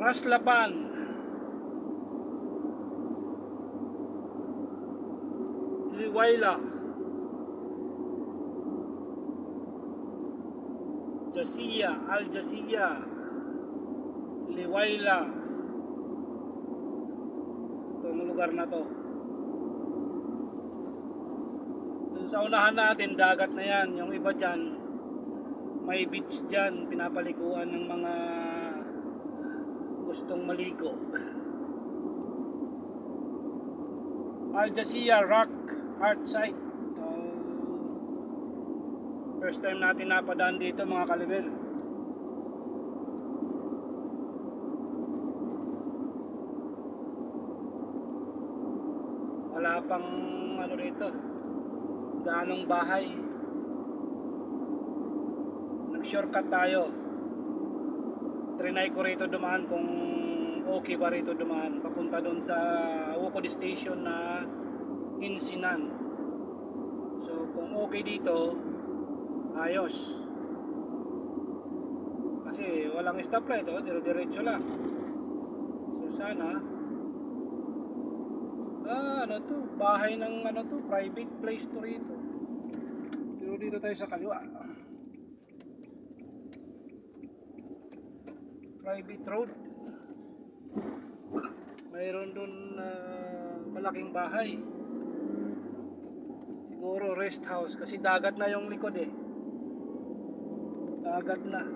Raslapan, Liwaila, Jasiya, Al Jasiya, Liwaila. Itong lugar na to. Dun sa unahan natin, dagat na yan. Yung iba dyan, may beach dyan, pinapaliguan ng mga gustong maligo. Al Jasiya Rock Art Site. So, first time natin napadaan dito mga kalibel. Wala pang ano rito, gaanong bahay. Nag-shortcut tayo. Trinay ko rito dumaan kung okay ba rito dumaan. Papunta doon sa Wukod Station na Insinan. So kung okay dito, ayos. Kasi walang stoplight, dire-diretso lang. So sana ano to, bahay ng ano to, private place to rito. Pero dito tayo sa kaliwa. Private road. Mayroon dun malaking bahay. Siguro rest house kasi dagat na yung likod eh. Dagat na.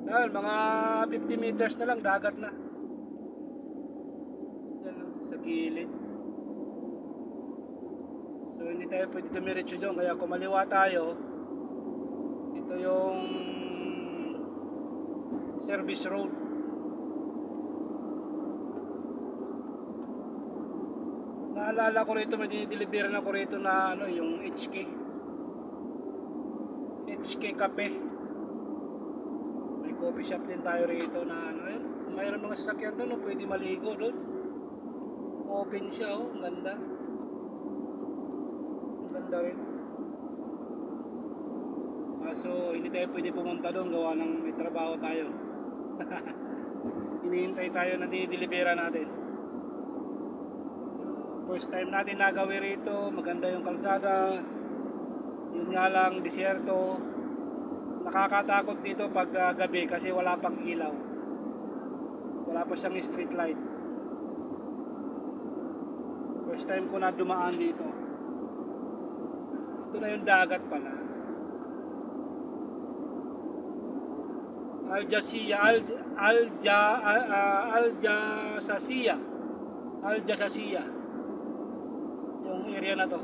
Dahil mga 50 meters na lang dagat na. Yan sa gilid. So hindi tayo pwede dumiretso dyan, kaya kumaliwa tayo. Ito yung service road. Naalala ko rito, may dinideliveran ako rito na ano, yung HK Cafe. May coffee shop din tayo rito na ano yun. Mayroon mga sasakyan doon, pwede maligo doon. Open siya, ang ganda. Ganda rin. So hindi tayo pwede pumunta doon, gawa ng may trabaho tayo. Hinihintay tayo na dinideliveran natin. So first time natin nagawin rito. Maganda yung kalsada. Yun nga lang, disyerto. Nakakatakot dito pag gabi kasi wala pang ilaw. Wala pa siyang street light. First time ko na dumaan dito. Ito na yung dagat pala. Al Jasiya, Al Jasasiya. Yung area na to.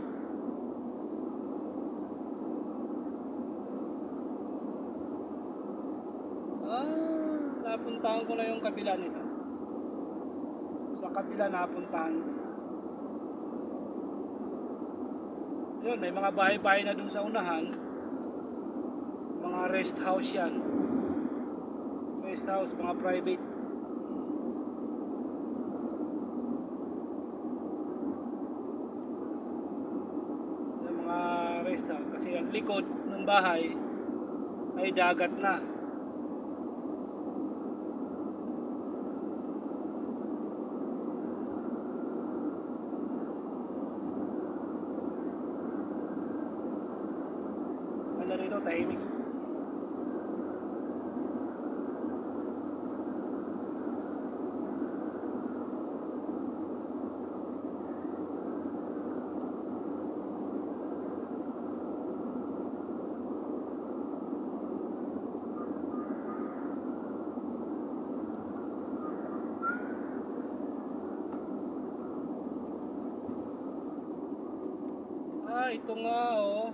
Napuntahan ko na yung kabila nito. Sa kabila napuntahan ko. Yun, may mga bahay-bahay na dun sa unahan. Mga rest house yan. Rest house, mga private. Yung mga rest house. Kasi ang likod ng bahay ay dagat na. Ano rito, tahimik. Ito nga oh.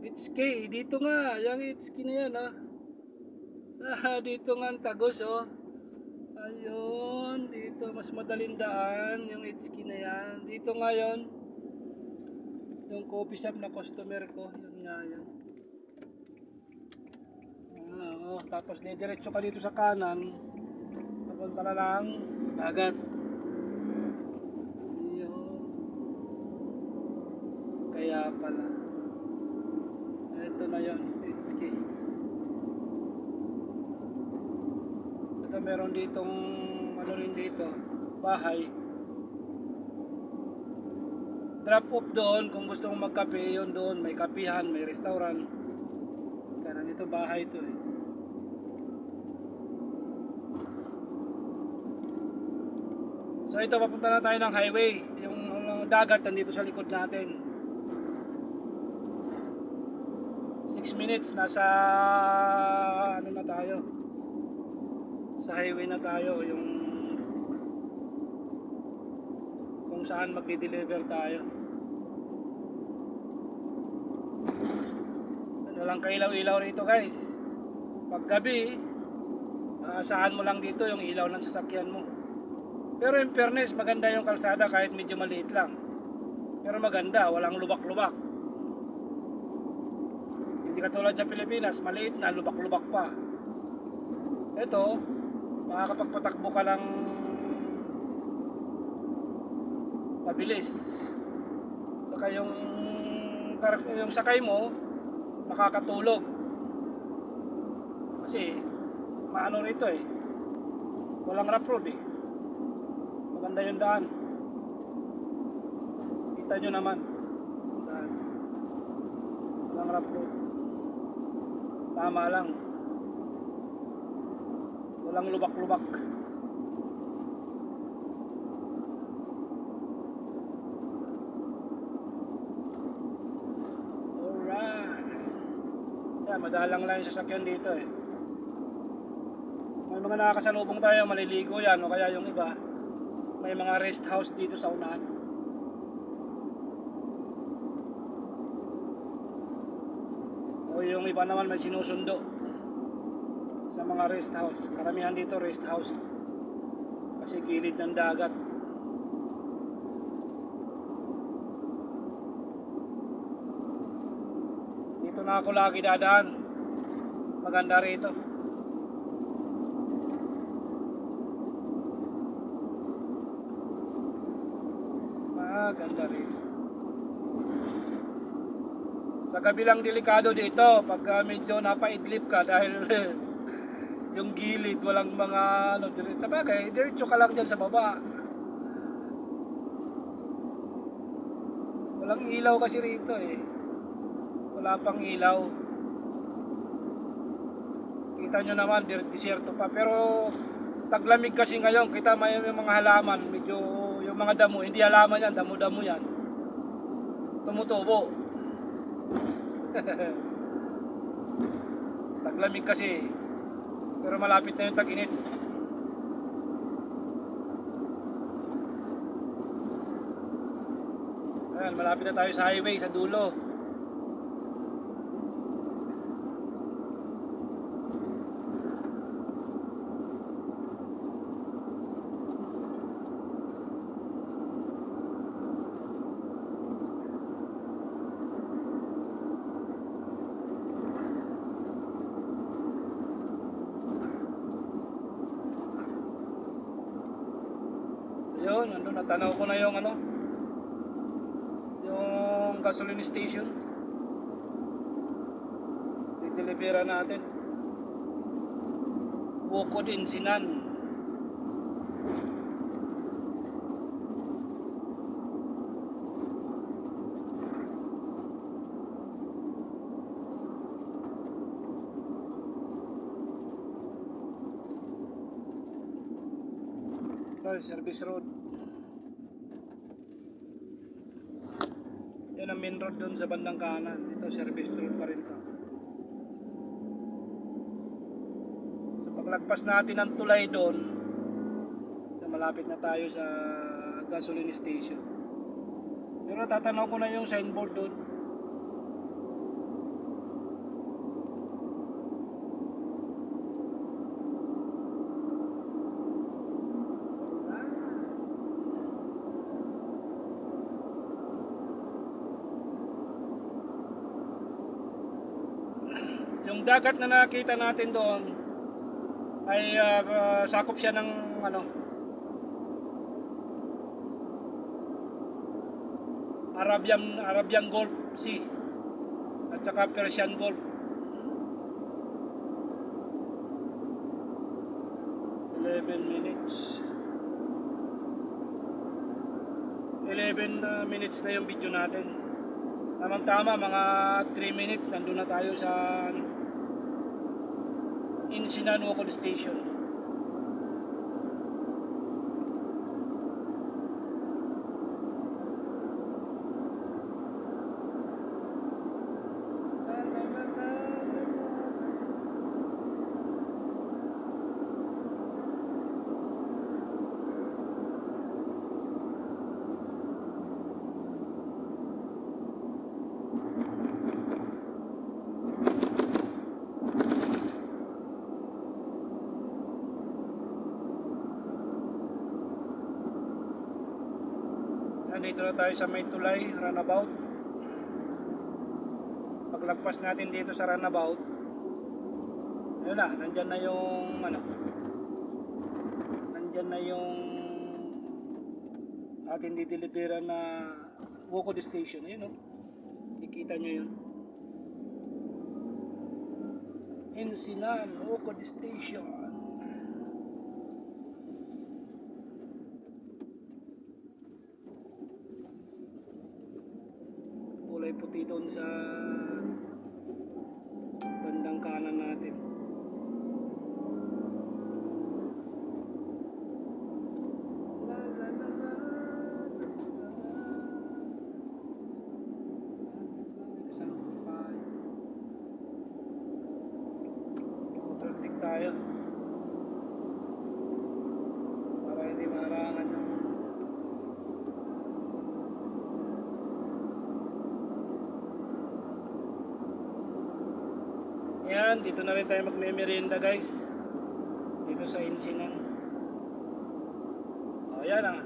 HK, dito nga, yung HK na yan dito nga ang Tagos oh. Ayun, dito mas madaling daan yung HK na yan. Dito nga yon. Yung coffee shop na customer ko, yun nga yun. Tapos diretso ka dito sa kanan. Papunta na lang dagat. Kaya pala ito na yun, HK. Ito meron ditong ano rin dito, bahay. Drop off doon kung gusto mong magkape, yun doon, may kapihan, may restaurant. Kaya dito bahay to eh. So ito, papunta na tayo ng highway. Yung dagat nandito sa likod natin. 6 minutes, nasa ano na tayo, sa highway na tayo, yung kung saan magdi-deliver tayo. Walang kailaw-ilaw rito guys. Pag gabi, saan mo lang dito yung ilaw ng sasakyan mo. Pero in fairness, maganda yung kalsada kahit medyo maliit lang. Pero maganda, walang lubak-lubak. Hindi katulad sa Pilipinas, maliit na, lubak-lubak pa. Ito, makakapagpatakbo ka ng mabilis. Saka yung sakay mo, makakatulog. Kasi, maano rito eh. Walang rough road eh. Maganda yung daan. Kita nyo naman. Daan. Walang rough road. Tama lang. Walang lubak-lubak. Alright. Yan, madalang lang yung sasakyan dito eh. May mga nakakasalubong tayo, maliligo yan. O kaya yung iba, may mga rest house dito sa unahan. O yung iba naman may sinusundo sa mga rest house. Karamihan dito rest house kasi gilid ng dagat. Dito na ako lagi dadaan. Maganda rito. Maganda rito. Sa gabi lang delikado dito pag medyo napaidlip ka dahil yung gilid walang mga ano, sa bagay diretso ka lang dyan sa baba. Walang ilaw kasi rito eh. Wala pang ilaw. Kita nyo naman disyerto pa, pero taglamig kasi ngayon. Kita may mga halaman, medyo yung mga damo, hindi halaman yan, damo-damo yan, tumutubo. Taglamig kasi, pero malapit na yung tag-init. Ayan, malapit na tayo sa highway, sa dulo. Yun, nandun, natanaw ko na yung ano, yung gasoline station. Didelibera natin. Bukod Insinan. Service road. Yan ang main road dun sa bandang kanan. Dito service road pa rin to. So paglagpas natin ang tulay doon, malapit na tayo sa gasoline station. Pero tatanaw ko na yung signboard doon. Yung dagat na nakita natin doon ay sakop siya ng ano, Arabian Gulf Sea at saka Persian Gulf. 11 minutes. 11 minutes na yung video natin. Tamang-tama, mga 3 minutes nandun na tayo sa Insinan Wocod Station. Nandito na tayo sa may tulay, runabout. Paglagpas natin dito sa runabout, ayun na, nandyan na yung nandyan na yung ating dideliveran na Wocod Station. Ayun, kikita nyo yun, Insinan Wocod Station. Kulay puti doon sa bandang kanan natin. La la la la, kasama pa. Traffic tayo para hindi maharangan yung yan. Dito na rin tayo magme-merienda guys, dito sa Insinan. O yan ah,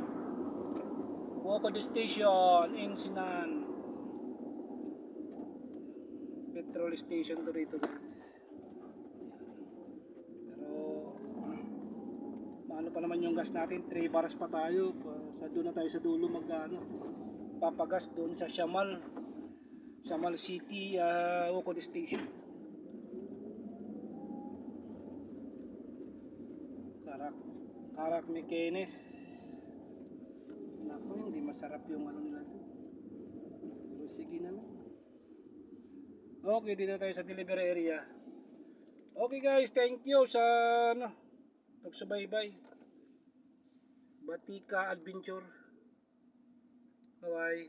Wocod Station, Insinan. Petrol station to rito guys. Pero maano pa naman yung gas natin, 3 bars pa tayo. Doon na tayo sa dulo papagas doon sa Siamal City, Wocod Station. Karak Mekenes. Naku, hindi masarap yung nila doon. Pero sige na lang. Okay, dito tayo sa delivery area. Okay guys, thank you sa pagsubaybay. Batika Adventure. Bye bye.